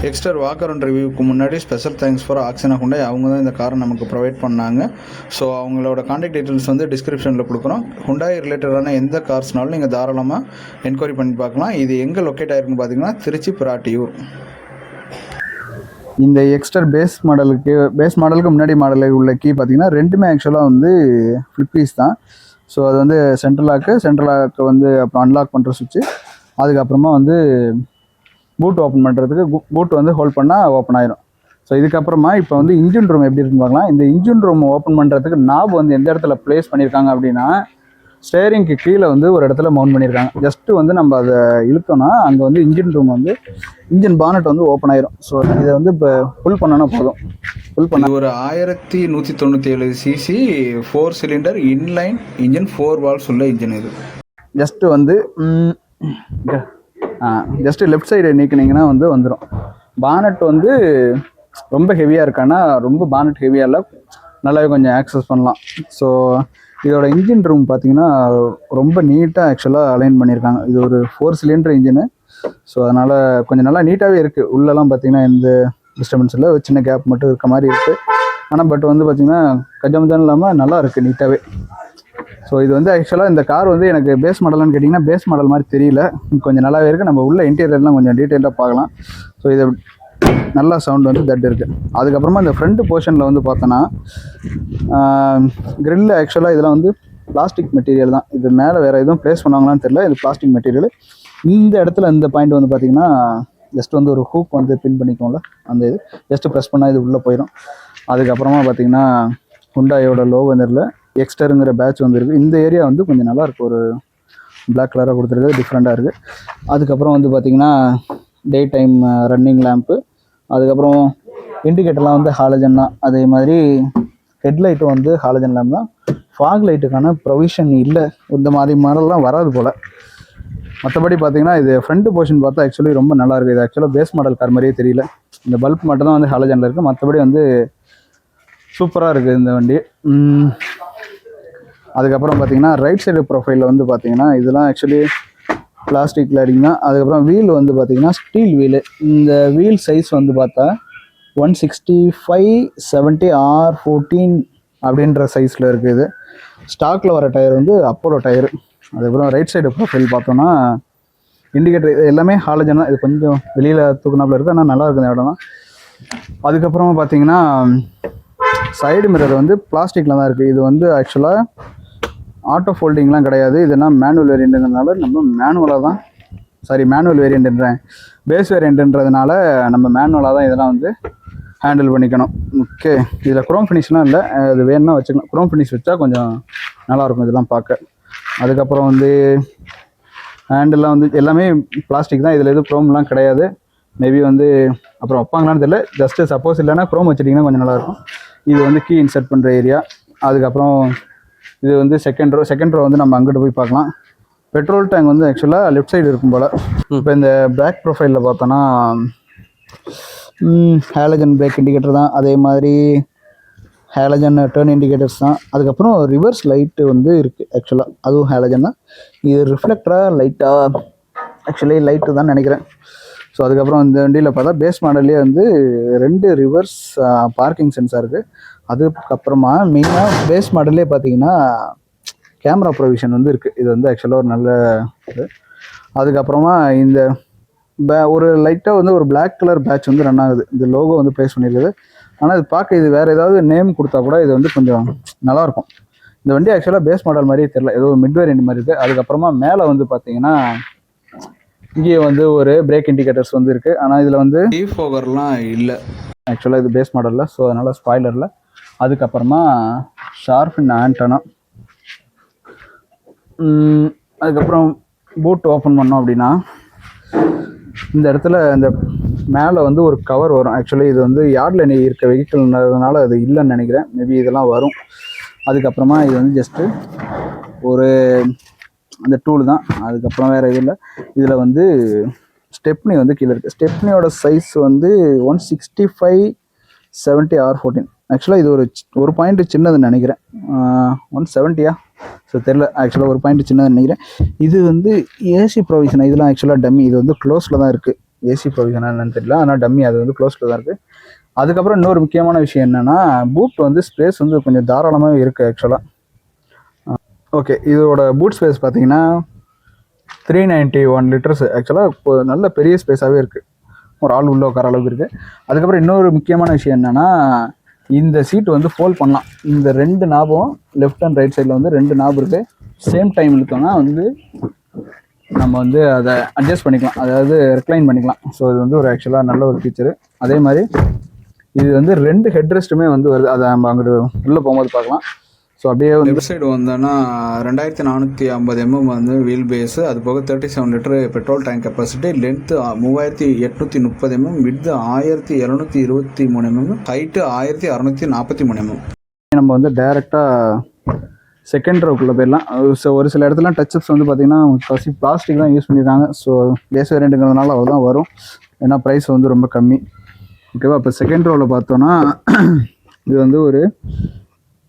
Exter Walker and ரிவ்யூக்கு முன்னாடி special thanks for ஆக்சினா Hyundai. அவங்க தான் இந்த காரை நமக்கு ப்ரொவைட் பண்ணாங்க. ஸோ அவங்களோட கான்டாக்ட் டீட்டெயில்ஸ் வந்து டிஸ்கிரிப்ஷனில் கொடுக்குறோம். ஹுண்டாய் ரிலேட்டடான எந்த கார்ஸ்னாலும் நீங்கள் தாராளமாக என்கொயரி பண்ணி பார்க்கலாம். இது எங்கே லொக்கேட் ஆகிருக்குன்னு பார்த்தீங்கன்னா திருச்சி பிராட்டியூர். இந்த எக்ஸ்டர் பேஸ் மாடலுக்கு முன்னாடி மாடலுக்கு உள்ள கீ பார்த்தீங்கன்னா ரெண்டுமே ஆக்சுவலாக வந்து ஃப்ளிப் கீஸ் தான். ஸோ அது வந்து சென்ட்ரல் லாக்கு வந்து அப்புறம் அன்லாக் பண்ணுற சுவிட்சு, அதுக்கப்புறமா வந்து பூட் ஓப்பன் பண்ணுறதுக்கு பூட் வந்து ஹோல்ட் பண்ணால் ஓப்பன் ஆயிரும். ஸோ இதுக்கப்புறமா இப்போ வந்து இன்ஜின் ரூம் எப்படி இருக்குன்னு பார்க்கலாம். இந்த இன்ஜின் ரூம் ஓப்பன் பண்ணுறதுக்கு நாப் வந்து எந்த இடத்துல ப்ளேஸ் பண்ணியிருக்காங்க அப்படின்னா ஸ்டேரிங்க்கு கீழே வந்து ஒரு இடத்துல மவுண்ட் பண்ணியிருக்காங்க. ஜஸ்ட்டு வந்து நம்ம அதை இழுத்தோம்னா அங்கே வந்து இன்ஜின் ரூம் வந்து இன்ஜின் பானட் வந்து ஓப்பன் ஆயிரும். ஸோ இதை வந்து இப்போ ஃபுல் பண்ணோன்னா போதும். ஃபுல் பண்ண ஒரு 1197 CC 4 cylinder inline engine 4 valves உள்ள இன்ஜின். இது ஜஸ்ட்டு வந்து ஜஸ்ட்டு லெஃப்ட் சைடு நீக்கினீங்கன்னா வந்து வந்துடும். பானட் வந்து ரொம்ப ஹெவியாக இருக்கான்னா ரொம்ப பானட் ஹெவியாக இல்லை, நல்லாவே கொஞ்சம் ஆக்சஸ் பண்ணலாம். ஸோ இதோட இன்ஜின் ரூம் பார்த்தீங்கன்னா ரொம்ப நீட்டாக ஆக்சுவலாக அலைன் பண்ணியிருக்காங்க. இது ஒரு 4 சிலிண்டர் இன்ஜினு. ஸோ அதனால் கொஞ்சம் நல்லா நீட்டாகவே இருக்குது. உள்ளெல்லாம் பார்த்தீங்கன்னா எந்த டிஸ்டர்பன்ஸ் இல்லை, சின்ன கேப் மட்டும் இருக்க மாதிரி இருக்குது. ஆனால் பட் வந்து பார்த்திங்கன்னா கஜமஜான் இல்லாமல் நல்லா இருக்குது நீட்டாகவே. ஸோ இது வந்து ஆக்சுவலாக இந்த கார் வந்து எனக்கு பேஸ் மாடலான்னு கேட்டிங்கன்னா பேஸ் மாடல் மாதிரி தெரியல, கொஞ்சம் நல்லாவே இருக்குது. நம்ம உள்ள இன்டீரியர்லாம் கொஞ்சம் டீட்டெயிலாக பார்க்கலாம். ஸோ இது நல்லா சவுண்ட் வந்து தட் இருக்குது. அதுக்கப்புறமா இந்த ஃப்ரண்ட் போர்ஷனில் வந்து பார்த்தோன்னா கிரில் ஆக்சுவலாக இதெல்லாம் வந்து பிளாஸ்டிக் மெட்டீரியல் தான். இது மேலே வேறு எதுவும் ப்ளேஸ் பண்ணுவாங்களான்னு தெரியல, இது பிளாஸ்டிக் மெட்டீரியல். இந்த இடத்துல இந்த பாயிண்ட் வந்து பார்த்திங்கன்னா ஜஸ்ட் வந்து ஒரு ஹூக் வந்து பின் பண்ணிக்கோங்கள, அந்த இது ஜஸ்ட்டு ப்ரெஸ் பண்ணால் இது உள்ளே போயிடும். அதுக்கப்புறமா பார்த்திங்கன்னா ஹுண்டாயோட லோகோ வந்துடல, எக்ஸ்டருங்கிற பேட்ச் வந்து இருக்குது. இந்த ஏரியா வந்து கொஞ்சம் நல்லாயிருக்கு, ஒரு பிளாக் கலராக கொடுத்துருக்குது, டிஃப்ரெண்ட்டாக இருக்குது. அதுக்கப்புறம் வந்து பார்த்திங்கன்னா டே டைம் ரன்னிங் லேம்ப்பு, அதுக்கப்புறம் இண்டிகேட்டர்லாம் வந்து ஹாலஜன் தான். அதே மாதிரி ஹெட்லைட்டும் வந்து ஹாலஜன் லேம்ப் தான். ஃபாக் லைட்டுக்கான ப்ரொவிஷன் இல்லை, இந்த மாதிரி மாடல்லாம் வராது போல். மற்றபடி பார்த்திங்கன்னா இது ஃப்ரண்ட் போர்ஷன் பார்த்தா ஆக்சுவலி ரொம்ப நல்லாயிருக்கு. இது ஆக்சுவலாக பேஸ் மாடல் கார் மாதிரியே தெரியல, இந்த பல்ப் மட்டும் தான் வந்து ஹாலஜனில் இருக்குது. மற்றபடி வந்து சூப்பராக இருக்குது இந்த வண்டி. அதுக்கப்புறம் பார்த்திங்கன்னா ரைட் சைடு ப்ரொஃபைலில் வந்து பார்த்திங்கன்னா இதெல்லாம் ஆக்சுவலி பிளாஸ்டிக் கிளாடிங் தான். அதுக்கப்புறம் வீல் வந்து பார்த்திங்கன்னா ஸ்டீல் வீலு. இந்த வீல் சைஸ் வந்து பார்த்தா 165/70 R14 அப்படின்ற சைஸில் இருக்குது. ஸ்டாக்கில் வர டயர் வந்து அப்போலோ டயரு. அதுக்கப்புறம் ரைட் சைடு ப்ரொஃபைல் பார்த்தோன்னா இண்டிகேட்டர் எல்லாமே ஹாலஜன் தான். இது கொஞ்சம் வெளியில் தூக்குனாப்பில் இருக்குது, ஆனால் நல்லா இருக்குது இந்த இடம்லாம். அதுக்கப்புறமா பார்த்திங்கன்னா சைடு மிரர் வந்து பிளாஸ்டிக்கில் தான் இருக்குது. இது வந்து ஆக்சுவலாக ஆட்டோ ஃபோல்டிங்லாம் கிடையாது, இதுனா மேனுவல் வேரியண்ட்டுங்கிறதுனால நம்ம மேனுவல் வேரியண்ட்டுன்றேன், பேஸ் வேரியண்ட்டுன்றதுனால நம்ம மேனுவலாக தான் இதெல்லாம் வந்து ஹேண்டில் பண்ணிக்கணும். ஓகே, இதில் குரோம் ஃபினிஷ்லாம் இல்லை, அது வேணும்னா வச்சுக்கலாம். குரோம் ஃபினிஷ் வச்சா கொஞ்சம் நல்லாயிருக்கும் இதெல்லாம் பார்க்க. அதுக்கப்புறம் வந்து ஹேண்டெல்லாம் வந்து எல்லாமே பிளாஸ்டிக் தான், இதில் எதுவும் குரோம்லாம் கிடையாது. மேபி வந்து அப்புறம் வைப்பாங்களான்னு தெரியல, ஜஸ்ட்டு சப்போஸ் இல்லைன்னா குரோம் வச்சுட்டிங்கன்னா கொஞ்சம் நல்லாயிருக்கும். இது வந்து கீ இன்சர்ட் பண்ணுற ஏரியா. அதுக்கப்புறம் இது வந்து செகண்ட் ரோ வந்து நம்ம அங்கிட்டு போய் பார்க்கலாம். பெட்ரோல் டேங்க் வந்து ஆக்சுவலாக லெஃப்ட் சைடு இருக்கும் போல். இப்போ இந்த பேக் ப்ரொஃபைலில் பார்த்தோன்னா ஹேலஜன் பிரேக் இண்டிகேட்டர் தான், அதே மாதிரி ஹேலஜன் டர்ன் இண்டிகேட்டர்ஸ் தான். அதுக்கப்புறம் ரிவர்ஸ் லைட்டு வந்து இருக்குது ஆக்சுவலாக, அதுவும் ஹேலஜன் தான். இது ரிஃப்ளெக்டராக லைட்டாக ஆக்சுவலி லைட்டு தான் நினைக்கிறேன். ஸோ அதுக்கப்புறம் இந்த வண்டியில் பார்த்தா பேஸ் மாடல்லே வந்து 2 ரிவர்ஸ் பார்க்கிங் சென்சார் இருக்குது. அதுக்கப்புறமா மெயினாக பேஸ் மாடல்லே பார்த்தீங்கன்னா கேமரா ப்ரொவிஷன் வந்து இருக்குது. இது வந்து ஆக்சுவலாக ஒரு நல்ல இது. அதுக்கப்புறமா இந்த ஒரு லைட்டாக வந்து ஒரு பிளாக் கலர் பேட்ச் வந்து ரன் ஆகுது, இந்த லோகோ வந்து ப்ளேஸ் பண்ணியிருக்குது. ஆனால் இது பார்க்க இது வேறு ஏதாவது நேம் கொடுத்தா கூட இது வந்து கொஞ்சம் நல்லாயிருக்கும். இந்த வண்டி ஆக்சுவலாக பேஸ் மாடல் மாதிரியே தெரியல, ஏதோ மிட் வேரியண்ட் மாதிரி இருக்குது. அதுக்கப்புறமா மேலே வந்து பார்த்தீங்கன்னா இங்கே வந்து ஒரு பிரேக் இண்டிகேட்டர்ஸ் வந்து இருக்குது, ஆனால் இதில் வந்து டிஃபோகர்லாம் இல்லை ஆக்சுவலாக, இது பேஸ் மாடலில். ஸோ அதனால் ஸ்பாய்லரில். அதுக்கப்புறமா ஷார்ஃபின் ஆண்டனா. அதுக்கப்புறம் பூட் ஓப்பன் பண்ணோம் அப்படின்னா இந்த இடத்துல இந்த மேலே வந்து ஒரு கவர் வரும். ஆக்சுவலி இது வந்து யார்டில் இருக்க வெஹிக்கிள்னால அது இல்லைன்னு நினைக்கிறேன், மேபி இதெல்லாம் வரும். அதுக்கப்புறமா இது வந்து ஜஸ்ட்டு ஒரு அந்த டூல் தான், அதுக்கப்புறம் வேறு எதுவும் இல்லை. இதில் வந்து ஸ்டெப்னி வந்து கீழே இருக்குது. ஸ்டெப்னியோட சைஸ் வந்து 165/70 R14. ஆக்சுவலாக இது ஒரு பாயிண்ட் சின்னதுன்னு நினைக்கிறேன், 170 ஸோ தெரில. ஆக்சுவலாக ஒரு பாயிண்ட் சின்னதுன்னு நினைக்கிறேன். இது வந்து ஏசி ப்ரொவிஷன், இதெல்லாம் ஆக்சுவலாக டம்மி. இது வந்து க்ளோஸில் தான் இருக்குது, ஏசி ப்ரொவிஷனா என்னன்னு தெரியல, ஆனால் டம்மி அது வந்து க்ளோஸில் தான் இருக்குது. அதுக்கப்புறம் இன்னொரு முக்கியமான விஷயம் என்னென்னா பூட் வந்து ஸ்பேஸ் வந்து கொஞ்சம் தாராளமாக இருக்குது ஆக்சுவலாக. ஓகே, இதோட பூட் ஸ்பேஸ் பார்த்தீங்கன்னா 391 லிட்டர்ஸ். ஆக்சுவலாக இப்போ நல்ல பெரிய ஸ்பேஸாகவே இருக்குது, ஒரு ஆள் உள்ளே உட்கார அளவுக்கு இருக்குது. அதுக்கப்புறம் இன்னொரு முக்கியமான விஷயம் என்னென்னா இந்த சீட்டு வந்து ஃபோல்ட் பண்ணலாம். இந்த 2 நாபும் லெஃப்ட் அண்ட் ரைட் சைடில் வந்து 2 நாப் இருக்குது. சேம் டைம் இழுத்தோம்னா வந்து நம்ம வந்து அதை அட்ஜஸ்ட் பண்ணிக்கலாம், அதாவது ரெக்ளைன் பண்ணிக்கலாம். ஸோ இது வந்து ஒரு ஆக்சுவலாக நல்ல ஒரு ஃபீச்சரு. அதே மாதிரி இது வந்து 2 ஹெட் ரெஸ்ட்டுமே வந்து வருது, அதை நம்ம அங்கிட்டு உள்ளே போகும்போது பார்க்கலாம். ஸோ அப்படியே லெஃப்ட் சைடு வந்தோன்னா 2450 mm வந்து வீல் பேஸு, அது போக 37 litre petrol tank capacity, length 3830 mm, width 1723 mm, height 1643 mm. நம்ம வந்து டைரெக்டாக செகண்ட் ரோக்குள்ளே போயிடலாம். ஸோ ஒரு சில இடத்துல டச்சப்ஸ் வந்து பார்த்திங்கன்னா ஃபஸ்ட்டு பிளாஸ்டிக் தான் யூஸ் பண்ணியிருக்காங்க. ஸோ பேஸ் வேரியண்ட்டுங்கிறதுனால அவ்வளோதான் வரும், ஏன்னா ப்ரைஸ் வந்து ரொம்ப கம்மி. ஓகேவா? இப்போ செகண்ட் ரோவில் பார்த்தோன்னா இது வந்து ஒரு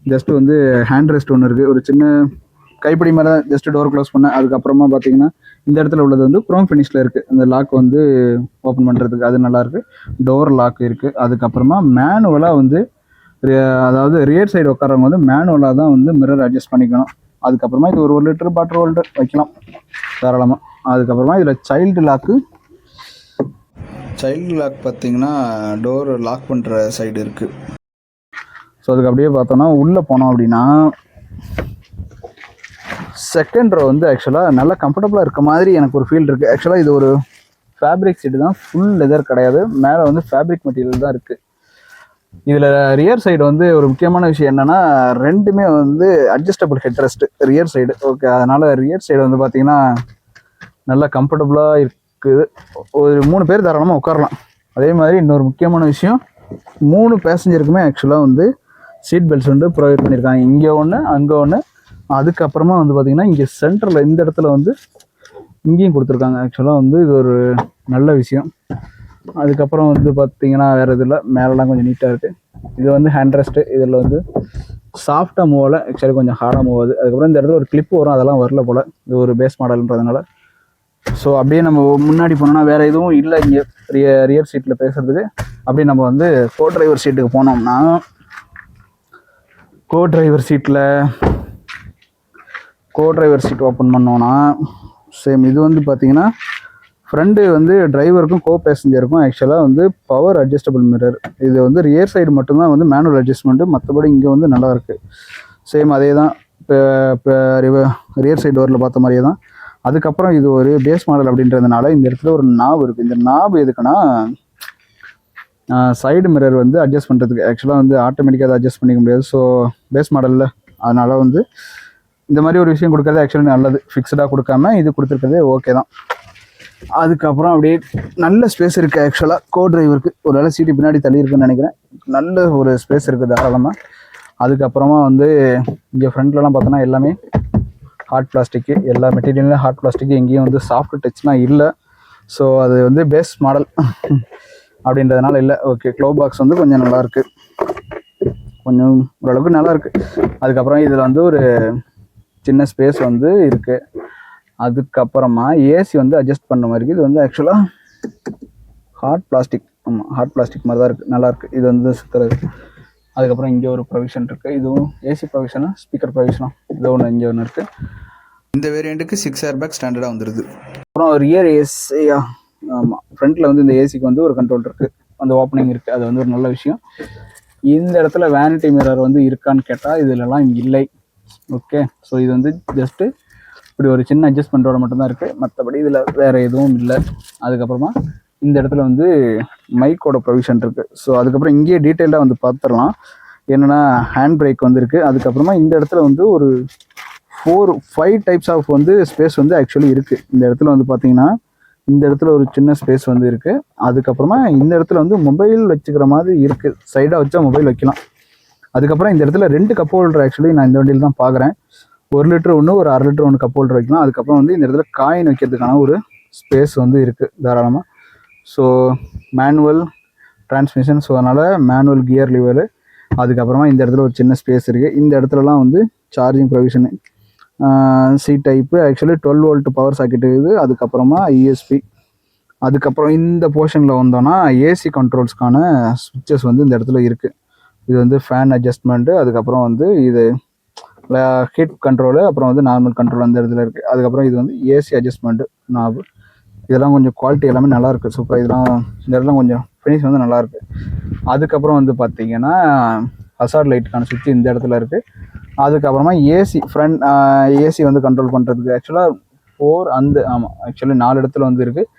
ஜஸ்ட் வந்து ஹேண்ட் ரெஸ்ட் ஒன்று இருக்குது, ஒரு சின்ன கைப்பிடி மேலே ஜஸ்ட் டோர் க்ளோஸ் பண்ணேன். அதுக்கப்புறமா பார்த்தீங்கன்னா இந்த இடத்துல உள்ளது வந்து க்ரோம் ஃபினிஷில் இருக்குது, அந்த லாக் வந்து ஓப்பன் பண்ணுறதுக்கு அது நல்லாயிருக்கு. டோர் லாக் இருக்குது. அதுக்கப்புறமா மேனுவலாக வந்து அதாவது ரியர் சைடு உட்காரவங்க வந்து மேனுவலாக தான் வந்து மிரர் அட்ஜஸ்ட் பண்ணிக்கணும். அதுக்கப்புறமா இது ஒரு லிட்டர் வாட்டர் ஹோல்டர் வைக்கலாம் தாராளமாக. அதுக்கப்புறமா இதில் சைல்டு லாக்கு பார்த்தீங்கன்னா டோர் லாக் பண்ணுற சைடு இருக்குது. ஸோ அதுக்கு அப்படியே பார்த்தோன்னா உள்ளே போனோம் அப்படின்னா செகண்ட் ரோ வந்து ஆக்சுவலாக நல்லா கம்ஃபர்டபுளாக இருக்க மாதிரி எனக்கு ஒரு ஃபீல் இருக்குது. ஆக்சுவலாக இது ஒரு ஃபேப்ரிக் சீட்டு தான், ஃபுல் லெதர் கிடையாது, மேலே வந்து ஃபேப்ரிக் மெட்டீரியல் தான் இருக்குது. இதில் ரியர் சைடு வந்து ஒரு முக்கியமான விஷயம் என்னென்னா 2மே வந்து adjustable head rest rear side. Okay, அதனால் ரியர் சைடு வந்து பார்த்திங்கன்னா நல்லா கம்ஃபர்டபுளாக இருக்குது, ஒரு 3 பேர் தாராளமாக உட்காரலாம். அதே மாதிரி இன்னொரு முக்கியமான விஷயம், 3 பேசஞ்சருக்குமே ஆக்சுவலாக வந்து சீட் பெல்ட்ஸ் வந்து ப்ரொவைட் பண்ணியிருக்காங்க. இங்கே ஒன்று, அங்கே ஒன்று, அதுக்கப்புறமா வந்து பார்த்திங்கன்னா இங்கே சென்டரில் இந்த இடத்துல வந்து இங்கேயும் கொடுத்துருக்காங்க. ஆக்சுவலாக வந்து இது ஒரு நல்ல விஷயம். அதுக்கப்புறம் வந்து பார்த்திங்கன்னா வேறு இது இல்லை, மேலெலாம் கொஞ்சம் நீட்டாக இருக்குது. இது வந்து ஹேண்ட் ரெஸ்ட்டு, இதில் வந்து சாஃப்டாக மூவ் ஆகலை, ஆக்சுவலி கொஞ்சம் ஹார்டாக மூவ் ஆகுது. அதுக்கப்புறம் இந்த இடத்துல ஒரு கிளிப்பு வரும், அதெல்லாம் வரல போல், இது ஒரு பேஸ் மாடல்ன்றதுனால. ஸோ அப்படியே நம்ம முன்னாடி போனோம்னா வேறு எதுவும் இல்லை இங்கே ரியர் சீட்டில் பேசுகிறதுக்கு. அப்படியே நம்ம வந்து கோ டிரைவர் சீட்டுக்கு போனோம்னா கோ டிரைவர் சீட் ஓப்பன் பண்ணோன்னா சேம் இது வந்து பார்த்திங்கன்னா ஃப்ரண்ட்டு வந்து டிரைவருக்கும் கோ பேசஞ்சருக்கும் ஆக்சுவலாக வந்து பவர் அட்ஜஸ்டபிள் மிரர். இது வந்து ரியர் சைடு மட்டும்தான் வந்து மேனுவல் அட்ஜஸ்ட்மெண்ட்டு, மற்றபடி இங்கே வந்து நல்லா இருக்குது. சேம் அதே தான், இப்போ ரியர் சைடு டோரில் பார்த்த மாதிரியே தான். அதுக்கப்புறம் இது ஒரு பேஸ் மாடல் அப்படின்றதுனால இந்த இடத்துல ஒரு நாப் இருக்குது. இந்த நாப் எதுக்குன்னா சைடு மிரர் வந்து அட்ஜஸ்ட் பண்ணுறதுக்கு. ஆக்சுவலாக வந்து ஆட்டோமேட்டிக்காக அதை அட்ஜஸ்ட் பண்ணிக்க முடியாது, ஸோ பேஸ் மாடலில் அதனால் வந்து இந்த மாதிரி ஒரு விஷயம் கொடுக்குறது ஆக்சுவலி நல்லது. ஃபிக்ஸ்டாக கொடுக்காம இது கொடுத்துருக்கிறதே ஓகே தான். அதுக்கப்புறம் அப்படியே நல்ல ஸ்பேஸ் இருக்குது ஆக்சுவலாக கோ டிரைவருக்கு. ஒரு வேளை சீட்டு பின்னாடி தள்ளி இருக்குன்னு நினைக்கிறேன், நல்ல ஒரு ஸ்பேஸ் இருக்குது தாராளமாக. அதுக்கப்புறமா வந்து இங்கே ஃப்ரண்ட்லலாம் பார்த்தோன்னா எல்லாமே ஹார்ட் பிளாஸ்டிக்கு, எல்லா மெட்டீரியலும் ஹார்ட் பிளாஸ்டிக்கு, எங்கேயும் வந்து சாஃப்ட் டச்னால் இல்லை. ஸோ அது வந்து பேஸ் மாடல் அப்படின்றதுனால இல்லை. ஓகே, க்ளோ பாக்ஸ் வந்து கொஞ்சம் நல்லாயிருக்கு, கொஞ்சம் ஓரளவுக்கு நல்லாயிருக்கு. அதுக்கப்புறம் இதில் வந்து ஒரு சின்ன ஸ்பேஸ் வந்து இருக்குது. அதுக்கப்புறமா ஏசி வந்து அட்ஜஸ்ட் பண்ண மாதிரி இருக்குது. இது வந்து ஆக்சுவலாக ஹார்ட் பிளாஸ்டிக், ஆமாம் ஹார்ட் பிளாஸ்டிக் மாதிரி தான் இருக்குது, நல்லாயிருக்கு. இது வந்து சுற்றுறது. அதுக்கப்புறம் இங்கே ஒரு ப்ரொவிஷன் இருக்குது, இதுவும் ஏசி ப்ரொவிஷனா ஸ்பீக்கர் ப்ரொவிஷனா இது ஒன்று இங்கே ஒன்று இருக்குது. இந்த வேரியண்ட்டுக்கு 6 ஏர்பேக் ஸ்டாண்டர்டாக வந்துடுது. அப்புறம் ரியர் ஏசியா, ஆமாம் ஃப்ரண்ட்டில் வந்து இந்த ஏசிக்கு வந்து ஒரு கண்ட்ரோல் இருக்குது, அந்த ஓப்பனிங் இருக்குது, அது வந்து ஒரு நல்ல விஷயம். இந்த இடத்துல வேனிட்டி மிரர் வந்து இருக்கான்னு கேட்டால் இதிலலாம் இல்லை. ஓகே, ஸோ இது வந்து ஜஸ்ட்டு இப்படி ஒரு சின்ன அட்ஜஸ்ட்மெண்ட்டோட மட்டும்தான் இருக்குது, மற்றபடி இதில் வேறு எதுவும் இல்லை. அதுக்கப்புறமா இந்த இடத்துல வந்து மைக்கோட ப்ரொவிஷன் இருக்குது. ஸோ அதுக்கப்புறம் இங்கேயே டீட்டெயிலாக வந்து பார்த்துடலாம் என்னென்னா ஹேண்ட் பிரேக் வந்துருக்கு. அதுக்கப்புறமா இந்த இடத்துல வந்து ஒரு 4-5 டைப்ஸ் ஆஃப் வந்து ஸ்பேஸ் வந்து ஆக்சுவலி இருக்குது. இந்த இடத்துல வந்து பார்த்திங்கன்னா இந்த இடத்துல ஒரு சின்ன ஸ்பேஸ் வந்து இருக்குது. அதுக்கப்புறமா இந்த இடத்துல வந்து மொபைல் வச்சுக்கிற மாதிரி இருக்குது, சைடாக வச்சா மொபைல் வைக்கலாம். அதுக்கப்புறம் இந்த இடத்துல 2 கப் ஹோல்டர் ஆக்சுவலி நான் இந்த வண்டியில் தான் பார்க்குறேன். 1 லிட்டர் ஒன்று, ஒரு 1/2 லிட்டர் ஒன்று கப் ஹோல்டர் வைக்கலாம். அதுக்கப்புறம் வந்து இந்த இடத்துல காயின் வைக்கிறதுக்கான ஒரு ஸ்பேஸ் வந்து இருக்குது தாராளமாக. ஸோ மேனுவல் டிரான்ஸ்மிஷன், ஸோ அதனால் மேனுவல் கியர் லிவரு. அதுக்கப்புறமா இந்த இடத்துல ஒரு சின்ன ஸ்பேஸ் இருக்குது. இந்த இடத்துலலாம் வந்து charging provision, C type, actually 12 volt power socket இருக்குது. அதுக்கப்புறமா யூஎஸ்பி, அதுக்கப்புறம் இந்த போர்ஷனில் வந்தோன்னா ஏசி கண்ட்ரோல்ஸ்க்கான ஸ்விட்சஸ் வந்து இந்த இடத்துல இருக்குது. இது வந்து ஃபேன் அட்ஜஸ்ட்மெண்ட்டு, அதுக்கப்புறம் வந்து இது ஹீட் கண்ட்ரோலு, அப்புறம் வந்து நார்மல் கண்ட்ரோல் அந்த இடத்துல இருக்குது. அதுக்கப்புறம் இது வந்து ஏசி அட்ஜஸ்ட்மெண்ட்டு நாபு. இதெல்லாம் கொஞ்சம் குவாலிட்டி எல்லாமே நல்லாயிருக்கு, சூப்பராக. இதெல்லாம் இந்த இடத்துல கொஞ்சம் ஃபினிஷ் வந்து நல்லாயிருக்கு. அதுக்கப்புறம் வந்து பார்த்தீங்கன்னா ஹசார்ட் லைட்டுக்கான சுவிட்ச் இந்த இடத்துல இருக்குது. அதுக்கப்புறமா ஏசி ஃப்ரண்ட் ஏசி வந்து கண்ட்ரோல் பண்ணுறதுக்கு ஆக்சுவலாக 4 அந்த ஆமாம் ஆக்சுவலி 4 இடத்துல வந்து இருக்குது.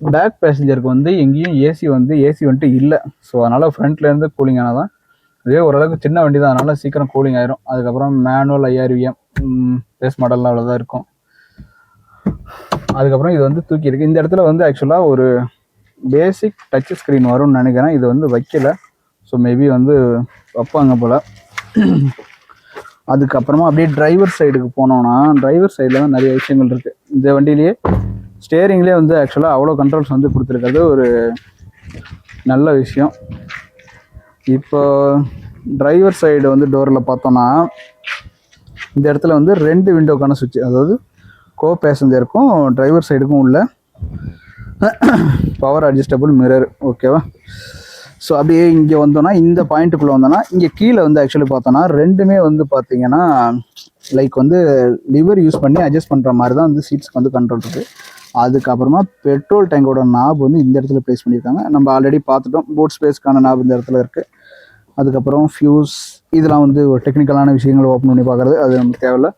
பேக் பேசஞ்சருக்கு வந்து எங்கேயும் ஏசி வந்துட்டு இல்லை. ஸோ அதனால் ஃப்ரண்ட்லேருந்து கூலிங் ஆனால் தான். இதே ஓரளவுக்கு சின்ன வண்டி தான், அதனால் சீக்கிரம் கூலிங் ஆயிரும். அதுக்கப்புறம் மேனுவல் 5000 பேஸ் மாடலில் அவ்வளோதான் இருக்கும். அதுக்கப்புறம் இது வந்து தூக்கி இருக்குது. இந்த இடத்துல வந்து ஆக்சுவலாக ஒரு பேசிக் டச் ஸ்க்ரீன் வரும்னு நினைக்கிறேன். இது வந்து வைக்கல, ஸோ மேபி வந்து வைப்பாங்க போல். அதுக்கப்புறமா அப்படியே டிரைவர் சைடுக்கு போனோம்னா டிரைவர் சைடில் தான் நிறைய விஷயங்கள் இருக்குது. இந்த வண்டியிலேயே ஸ்டேரிங்லேயே வந்து ஆக்சுவலாக அவ்வளோ கண்ட்ரோல்ஸ் வந்து கொடுத்துருக்கிறது ஒரு நல்ல விஷயம். இப்போ டிரைவர் சைடு வந்து டோரில் பார்த்தோன்னா இந்த இடத்துல வந்து 2 விண்டோக்கான சுவிட்ச், அதாவது கோ பேசஞ்சருக்கும் டிரைவர் சைடுக்கும் உள்ள பவர் அட்ஜஸ்டபிள் மிரர், ஓகேவா. ஸோ அப்படியே இங்கே வந்தோன்னா இந்த பாயிண்ட்டுக்குள்ளே வந்தோன்னா இங்கே கீழே வந்து ஆக்சுவலி பார்த்தோன்னா ரெண்டுமே வந்து பார்த்தீங்கன்னா லைக் வந்து லிவர் யூஸ் பண்ணி அட்ஜஸ்ட் பண்ணுற மாதிரி தான் வந்து சீட்ஸ்க்கு வந்து கண்ட்ரோல் இருக்குது. அதுக்கப்புறமா பெட்ரோல் டேங்கோட நாப் வந்து இந்த இடத்துல ப்ளேஸ் பண்ணியிருக்காங்க. நம்ம ஆல்ரெடி பார்த்துட்டோம், பூட் ஸ்பேஸ்க்கான நாப் இந்த இடத்துல இருக்குது. அதுக்கப்புறம் ஃபியூஸ், இதெல்லாம் வந்து ஒரு டெக்னிக்கலான விஷயங்களை ஓப்பன் பண்ணி பார்க்குறது அது நமக்கு தேவையில்லை.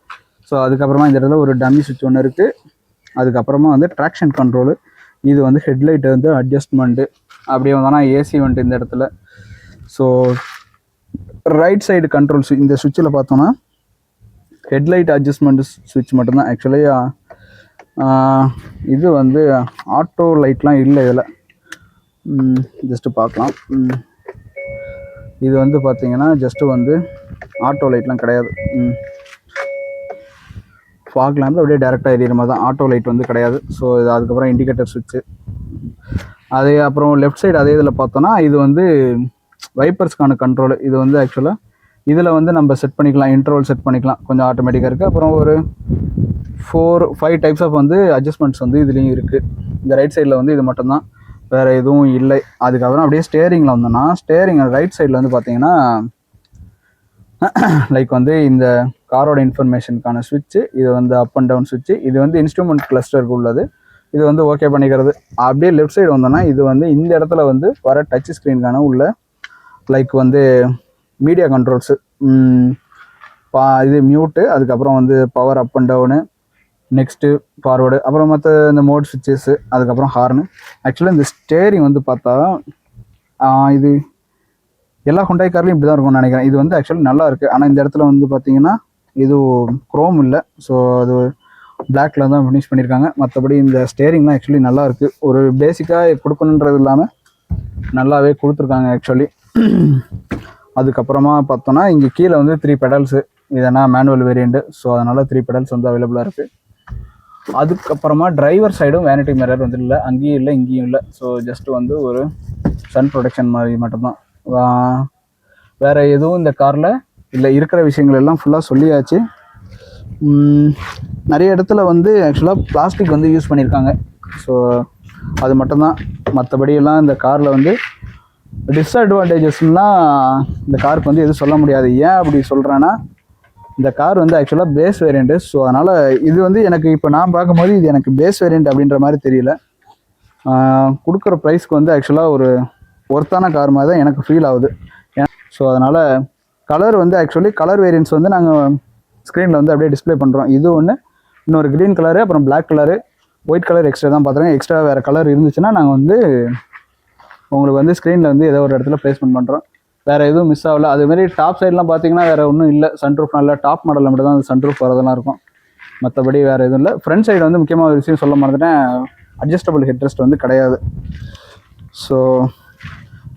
ஸோ அதுக்கப்புறமா இந்த இடத்துல ஒரு டம்மி சுவிட்ச் ஒன்று இருக்குது. அதுக்கப்புறமா வந்து ட்ராக்ஷன் கண்ட்ரோலு, இது வந்து ஹெட்லைட்டு வந்து அட்ஜஸ்ட்மெண்ட்டு. அப்படியே வந்தோன்னா ஏசி வந்துட்டு இந்த இடத்துல. ஸோ ரைட் சைடு கண்ட்ரோல் இந்த சுவிட்சில் பார்த்தோன்னா ஹெட்லைட் அட்ஜஸ்ட்மெண்ட் சுவிட்ச் மட்டும்தான். ஆக்சுவலி இது வந்து ஆட்டோ லைட்லாம் இல்லை இதில், ஜஸ்ட்டு பார்க்கலாம். இது வந்து பார்த்தீங்கன்னா ஜஸ்ட்டு வந்து ஆட்டோ லைட்லாம் கிடையாது. ஃபாக் லேம்ப் அப்படியே டேரெக்டாக எரியிற மாதிரி தான், ஆட்டோ லைட் வந்து கிடையாது. ஸோ இது அதுக்கப்புறம் இண்டிகேட்டர் சுவிட்சு. அதே அப்புறம் லெஃப்ட் சைடு அதே இதில் பார்த்தோன்னா இது வந்து வைப்பர்ஸ்க்கான கண்ட்ரோலு. இது வந்து ஆக்சுவலாக இதில் வந்து நம்ம செட் பண்ணிக்கலாம், இன்டர்வல் செட் பண்ணிக்கலாம், கொஞ்சம் ஆட்டோமேட்டிக்காக இருக்குது. அப்புறம் ஒரு 4-5 டைப்ஸ் ஆஃப் வந்து அட்ஜஸ்ட்மெண்ட்ஸ் வந்து இதுலேயும் இருக்குது. இந்த ரைட் சைடில் வந்து இது மட்டும்தான், வேறு எதுவும் இல்லை. அதுக்கப்புறம் அப்படியே ஸ்டேரிங்கில் வந்தோன்னா ஸ்டேரிங் ரைட் சைடில் வந்து பார்த்தீங்கன்னா லைக் வந்து இந்த காரோட இன்ஃபர்மேஷனுக்கான சுவிட்சு, இது வந்து அப் அண்ட் டவுன் சுவிட்சு, இது வந்து இன்ஸ்ட்ருமெண்ட் கிளஸ்டருக்கு உள்ளது, இது வந்து ஓகே பண்ணிக்கிறது. அப்படியே லெஃப்ட் சைடு வந்தோன்னா இது வந்து இந்த இடத்துல வந்து வர டச் ஸ்க்ரீனுக்கான உள்ள லைக் வந்து மீடியா கண்ட்ரோல்ஸு, இது மியூட்டு, அதுக்கப்புறம் வந்து power up and down, next forward, அப்புறம் மற்ற இந்த மோட் சுவிட்சஸ்ஸு, அதுக்கப்புறம் ஹார்னு. ஆக்சுவலாக இந்த ஸ்டேரிங் வந்து பார்த்தா இது எல்லா ஹுண்டாய் கார்லையும் இப்படி தான் இருக்கும்னு நினைக்கிறேன். இது வந்து ஆக்சுவலி நல்லா இருக்குது. ஆனால் இந்த இடத்துல வந்து பார்த்தீங்கன்னா இது குரோம் இல்லை, ஸோ அது பிளாக்ல தான் ஃபினிஷ் பண்ணியிருக்காங்க. மற்றபடி இந்த ஸ்டேரிங்லாம் ஆக்சுவலி நல்லா இருக்குது. ஒரு பேசிக்காக கொடுக்கணுன்றது இல்லாமல் நல்லாவே கொடுத்துருக்காங்க ஆக்சுவலி. அதுக்கப்புறமா பார்த்தோன்னா இங்கே கீழே வந்து 3 பெடல்ஸு, இதனா மேனுவல் வேரியண்ட்டு, ஸோ அதனால் 3 பெடல்ஸ் வந்து அவைலபிளாக இருக்குது. அதுக்கப்புறமா டிரைவர் சைடும் வேனிட்டி மிரர் வந்து இல்லை, அங்கேயும் இல்லை இங்கேயும் இல்லை. ஸோ ஜஸ்ட்டு வந்து ஒரு சன் ப்ரொடெக்ஷன் மாதிரி மட்டும்தான், வேறு எதுவும் இந்த காரில் இல்லை. இருக்கிற விஷயங்கள் எல்லாம் ஃபுல்லாக சொல்லியாச்சு. நிறைய இடத்துல வந்து ஆக்சுவலாக பிளாஸ்டிக் வந்து யூஸ் பண்ணியிருக்காங்க, ஸோ அது மட்டும்தான். மற்றபடியெல்லாம் இந்த காரில் வந்து டிஸ்அட்வான்டேஜஸ்லாம் இந்த காருக்கு வந்து எதுவும் சொல்ல முடியாது. ஏன் அப்படி சொல்கிறேன்னா இந்த கார் வந்து ஆக்சுவலாக பேஸ் வேரியண்ட்டு, ஸோ அதனால் இது வந்து எனக்கு இப்போ நான் பார்க்கும்போது இது எனக்கு பேஸ் வேரியண்ட் அப்படின்ற மாதிரி தெரியல. கொடுக்குற ப்ரைஸ்க்கு வந்து ஆக்சுவலாக ஒரு ஒர்த்தான கார் மாதிரி தான் எனக்கு ஃபீல் ஆகுது. ஸோ அதனால் கலர் வந்து ஆக்சுவலி கலர் வேரியன்ட்ஸ் வந்து நாங்கள் ஸ்க்ரீனில் வந்து அப்படியே டிஸ்பிளே பண்ணுறோம். இது ஒன்று, இன்னொரு க்ரீன் கலரு, அப்புறம் black colour, white colour extra தான் பார்த்துருக்கேன். எக்ஸ்ட்ரா வேறு கலர் இருந்துச்சுன்னா நாங்கள் வந்து உங்களுக்கு வந்து ஸ்க்ரீனில் வந்து ஏதோ ஒரு இடத்துல ப்ளேஸ்மெண்ட் பண்ணுறோம். வேறு எதுவும் மிஸ் ஆகல. அதுமாரி டாப் சைட்லாம் பார்த்தீங்கன்னா வேறு ஒன்றும் இல்லை, சன்ரூஃப் நல்லா டாப் மாடலில் மட்டும் தான் அந்த சன்ரூஃப் வரதெல்லாம் இருக்கும். மற்றபடி வேறு எதுவும் இல்லை. ஃப்ரண்ட் சைடு வந்து முக்கியமாக ஒரு விஷயம் சொல்ல மறந்துட்டேன், அட்ஜஸ்டபிள் ஹெட்ரெஸ்ட் வந்து கிடையாது. ஸோ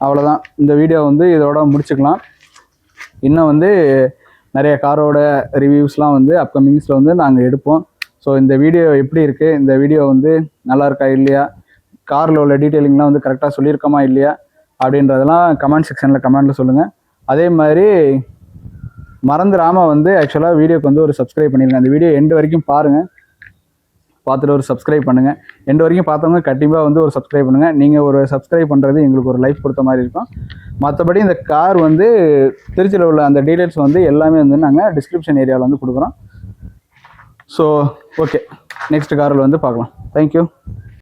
அவ்வளோதான், இந்த வீடியோ வந்து இதோட முடிச்சுக்கலாம். இன்னும் வந்து நிறைய காரோட ரிவ்யூஸ்லாம் வந்து அப்கமிங்ஸில் வந்து நாங்கள் எடுப்போம். ஸோ இந்த வீடியோ எப்படி இருக்குது, இந்த வீடியோ வந்து நல்லா இருக்கா இல்லையா, காரில் உள்ள டீட்டெயிலிங்லாம் வந்து கரெக்டாக சொல்லியிருக்கோமா இல்லையா அப்படின்றதெல்லாம் கமெண்ட் செக்ஷனில் கமெண்ட்டில் சொல்லுங்கள். அதே மாதிரி மறந்துடாமல் வந்து ஆக்சுவலாக வீடியோக்கு வந்து ஒரு சப்ஸ்கிரைப் பண்ணிடுங்க. அந்த வீடியோ எண்டு வரைக்கும் பாருங்கள். பார்த்துட்டு ஒரு சப்ஸ்கிரைப் பண்ணுங்கள். எண்டு வரைக்கும் பார்த்தவங்க கண்டிப்பாக வந்து ஒரு சப்ஸ்கிரைப் பண்ணுங்கள். நீங்கள் ஒரு சப்ஸ்கிரைப் பண்ணுறது எங்களுக்கு ஒரு லைஃப் கொடுத்த மாதிரி இருக்கும். மற்றபடி இந்த கார் வந்து திருச்சியில் உள்ள அந்த டீட்டெயில்ஸ் வந்து எல்லாமே வந்து நாங்கள் டிஸ்கிரிப்ஷன் ஏரியாவில் வந்து கொடுக்குறோம். ஸோ ஓகே, நெக்ஸ்ட் காரில் வந்து பார்க்கலாம். தேங்க்யூ.